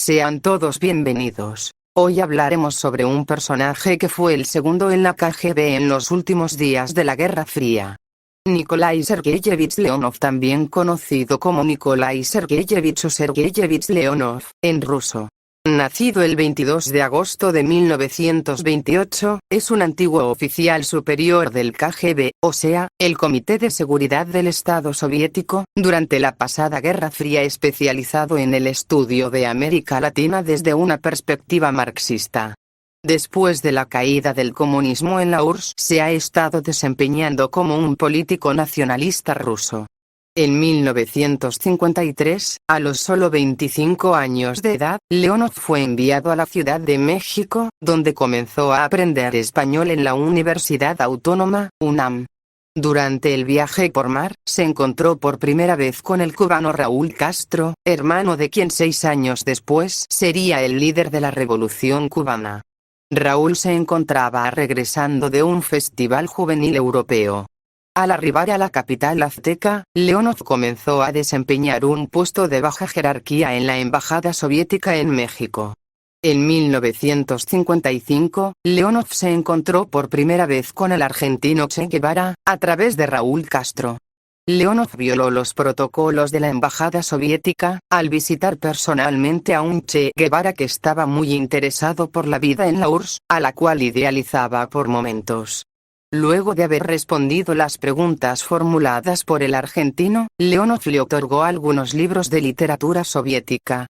Sean todos bienvenidos. Hoy hablaremos sobre un personaje que fue el segundo en la KGB en los últimos días de la Guerra Fría. Nikolai Sergeyevich Leonov, también conocido como Nikolai Sergeyevich o Sergeyevich Leonov, en ruso. Nacido el 22 de agosto de 1928, es un antiguo oficial superior del KGB, o sea, el Comité de Seguridad del Estado Soviético, durante la pasada Guerra Fría, especializado en el estudio de América Latina desde una perspectiva marxista. Después de la caída del comunismo en la URSS, se ha estado desempeñando como un político nacionalista ruso. En 1953, a los solo 25 años de edad, Leonov fue enviado a la Ciudad de México, donde comenzó a aprender español en la Universidad Autónoma, UNAM. Durante el viaje por mar, se encontró por primera vez con el cubano Raúl Castro, hermano de quien 6 años después sería el líder de la Revolución cubana. Raúl se encontraba regresando de un festival juvenil europeo. Al arribar a la capital azteca, Leonov comenzó a desempeñar un puesto de baja jerarquía en la Embajada Soviética en México. En 1955, Leonov se encontró por primera vez con el argentino Che Guevara, a través de Raúl Castro. Leonov violó los protocolos de la Embajada Soviética, al visitar personalmente a un Che Guevara que estaba muy interesado por la vida en la URSS, a la cual idealizaba por momentos. Luego de haber respondido las preguntas formuladas por el argentino, Leonov le otorgó algunos libros de literatura soviética.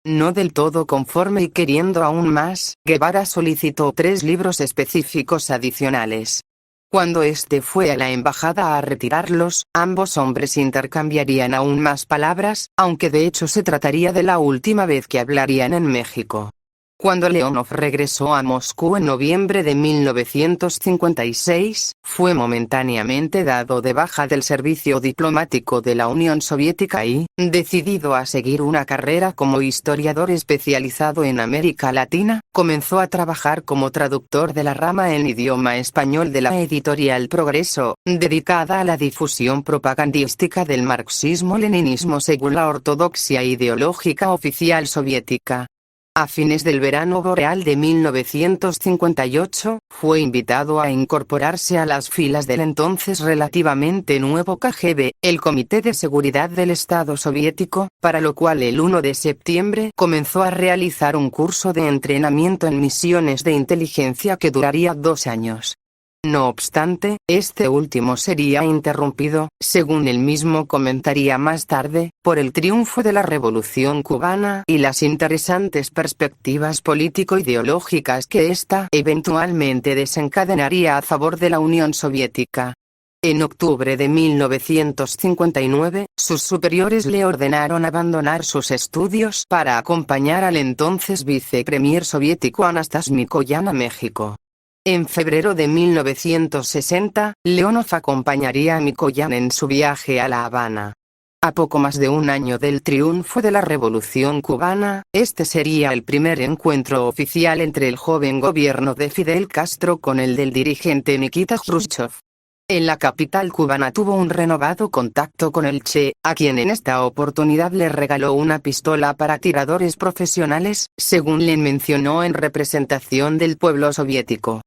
No del todo conforme y queriendo aún más, Guevara solicitó 3 libros específicos adicionales. Cuando este fue a la embajada a retirarlos, ambos hombres intercambiarían aún más palabras, aunque de hecho se trataría de la última vez que hablarían en México. Cuando Leonov regresó a Moscú en noviembre de 1956, fue momentáneamente dado de baja del servicio diplomático de la Unión Soviética y, decidido a seguir una carrera como historiador especializado en América Latina, comenzó a trabajar como traductor de la rama en idioma español de la editorial Progreso, dedicada a la difusión propagandística del marxismo-leninismo según la ortodoxia ideológica oficial soviética. A fines del verano boreal de 1958, fue invitado a incorporarse a las filas del entonces relativamente nuevo KGB, el Comité de Seguridad del Estado Soviético, para lo cual el 1 de septiembre comenzó a realizar un curso de entrenamiento en misiones de inteligencia que duraría 2 años. No obstante, este último sería interrumpido, según él mismo comentaría más tarde, por el triunfo de la Revolución cubana y las interesantes perspectivas político-ideológicas que ésta eventualmente desencadenaría a favor de la Unión Soviética. En octubre de 1959, sus superiores le ordenaron abandonar sus estudios para acompañar al entonces vicepremier soviético Anastas Mikoyan a México. En febrero de 1960, Leonov acompañaría a Mikoyan en su viaje a La Habana. A poco más de un año del triunfo de la Revolución cubana, este sería el primer encuentro oficial entre el joven gobierno de Fidel Castro con el del dirigente Nikita Khrushchev. En la capital cubana tuvo un renovado contacto con el Che, a quien en esta oportunidad le regaló una pistola para tiradores profesionales, según le mencionó en representación del pueblo soviético.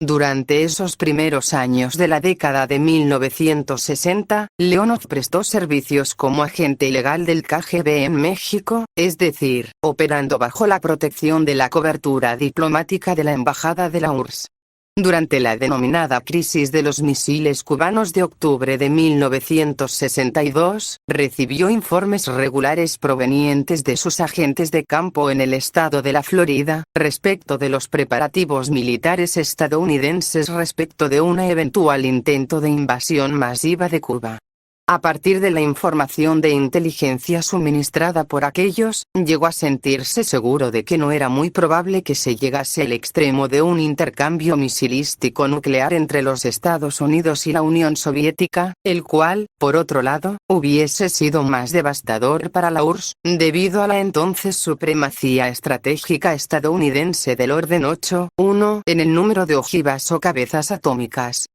Durante esos primeros años de la década de 1960, Leonov prestó servicios como agente ilegal del KGB en México, es decir, operando bajo la protección de la cobertura diplomática de la Embajada de la URSS. Durante la denominada crisis de los misiles cubanos de octubre de 1962, recibió informes regulares provenientes de sus agentes de campo en el estado de la Florida, respecto de los preparativos militares estadounidenses respecto de un eventual intento de invasión masiva de Cuba. A partir de la información de inteligencia suministrada por aquellos, llegó a sentirse seguro de que no era muy probable que se llegase al extremo de un intercambio misilístico nuclear entre los Estados Unidos y la Unión Soviética, el cual, por otro lado, hubiese sido más devastador para la URSS, debido a la entonces supremacía estratégica estadounidense del orden 8-1 en el número de ojivas o cabezas atómicas.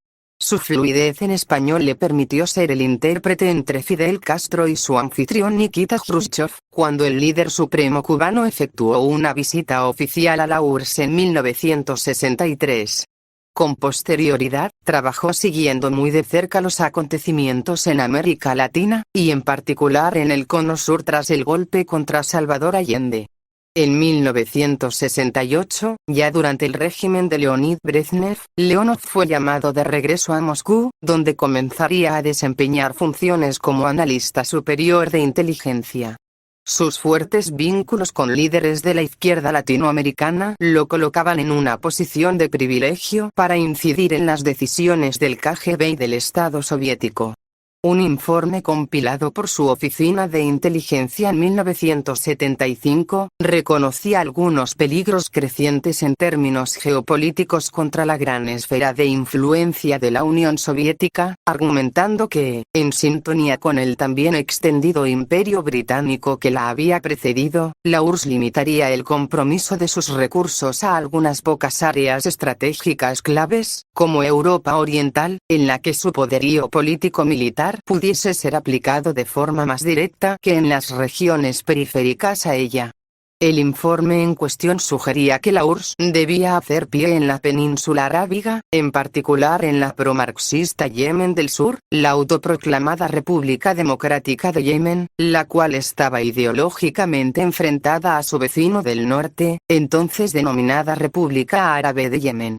Su fluidez en español le permitió ser el intérprete entre Fidel Castro y su anfitrión Nikita Khrushchev, cuando el líder supremo cubano efectuó una visita oficial a la URSS en 1963. Con posterioridad, trabajó siguiendo muy de cerca los acontecimientos en América Latina, y en particular en el Cono Sur tras el golpe contra Salvador Allende. En 1968, ya durante el régimen de Leonid Brezhnev, Leonov fue llamado de regreso a Moscú, donde comenzaría a desempeñar funciones como analista superior de inteligencia. Sus fuertes vínculos con líderes de la izquierda latinoamericana lo colocaban en una posición de privilegio para incidir en las decisiones del KGB y del Estado soviético. Un informe compilado por su Oficina de Inteligencia en 1975, reconocía algunos peligros crecientes en términos geopolíticos contra la gran esfera de influencia de la Unión Soviética, argumentando que, en sintonía con el también extendido imperio británico que la había precedido, la URSS limitaría el compromiso de sus recursos a algunas pocas áreas estratégicas claves, como Europa Oriental, en la que su poderío político-militar pudiese ser aplicado de forma más directa que en las regiones periféricas a ella. El informe en cuestión sugería que la URSS debía hacer pie en la península arábiga, en particular en la promarxista Yemen del Sur, la autoproclamada República Democrática de Yemen, la cual estaba ideológicamente enfrentada a su vecino del norte, entonces denominada República Árabe de Yemen.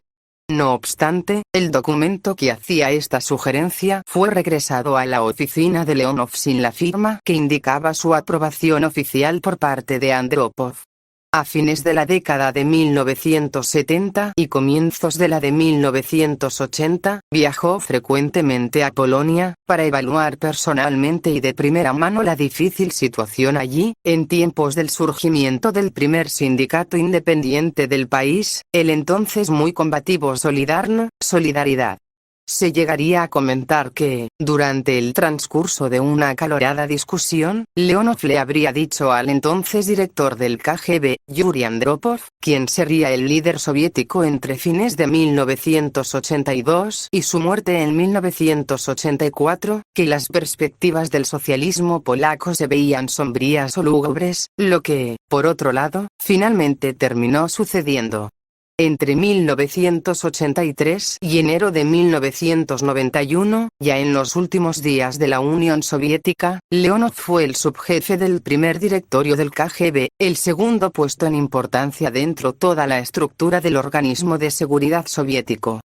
No obstante, el documento que hacía esta sugerencia fue regresado a la oficina de Leonov sin la firma que indicaba su aprobación oficial por parte de Andropov. A fines de la década de 1970 y comienzos de la de 1980, viajó frecuentemente a Polonia, para evaluar personalmente y de primera mano la difícil situación allí, en tiempos del surgimiento del primer sindicato independiente del país, el entonces muy combativo Solidaridad. Se llegaría a comentar que, durante el transcurso de una acalorada discusión, Leonov le habría dicho al entonces director del KGB, Yuri Andropov, quien sería el líder soviético entre fines de 1982 y su muerte en 1984, que las perspectivas del socialismo polaco se veían sombrías o lúgubres, lo que, por otro lado, finalmente terminó sucediendo. Entre 1983 y enero de 1991, ya en los últimos días de la Unión Soviética, Leonov fue el subjefe del primer directorio del KGB, el segundo puesto en importancia dentro toda la estructura del organismo de seguridad soviético.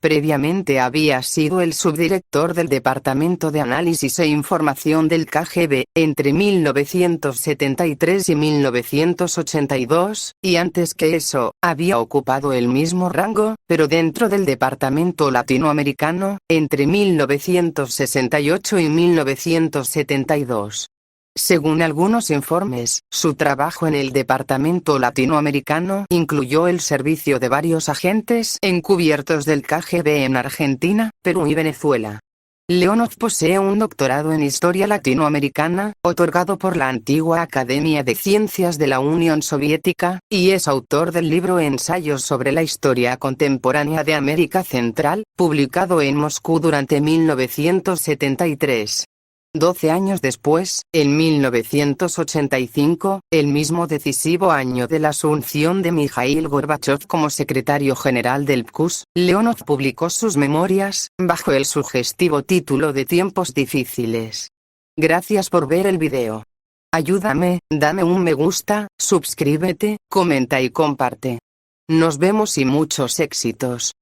Previamente había sido el subdirector del Departamento de Análisis e Información del KGB, entre 1973 y 1982, y antes que eso, había ocupado el mismo rango, pero dentro del Departamento Latinoamericano, entre 1968 y 1972. Según algunos informes, su trabajo en el Departamento Latinoamericano incluyó el servicio de varios agentes encubiertos del KGB en Argentina, Perú y Venezuela. Leonov posee un doctorado en Historia Latinoamericana, otorgado por la antigua Academia de Ciencias de la Unión Soviética, y es autor del libro Ensayos sobre la Historia Contemporánea de América Central, publicado en Moscú durante 1973. 12 años después, en 1985, el mismo decisivo año de la asunción de Mikhail Gorbachov como secretario general del PKUS, Leonov publicó sus memorias, bajo el sugestivo título de Tiempos difíciles. Gracias por ver el video. Ayúdame, dame un me gusta, suscríbete, comenta y comparte. Nos vemos y muchos éxitos.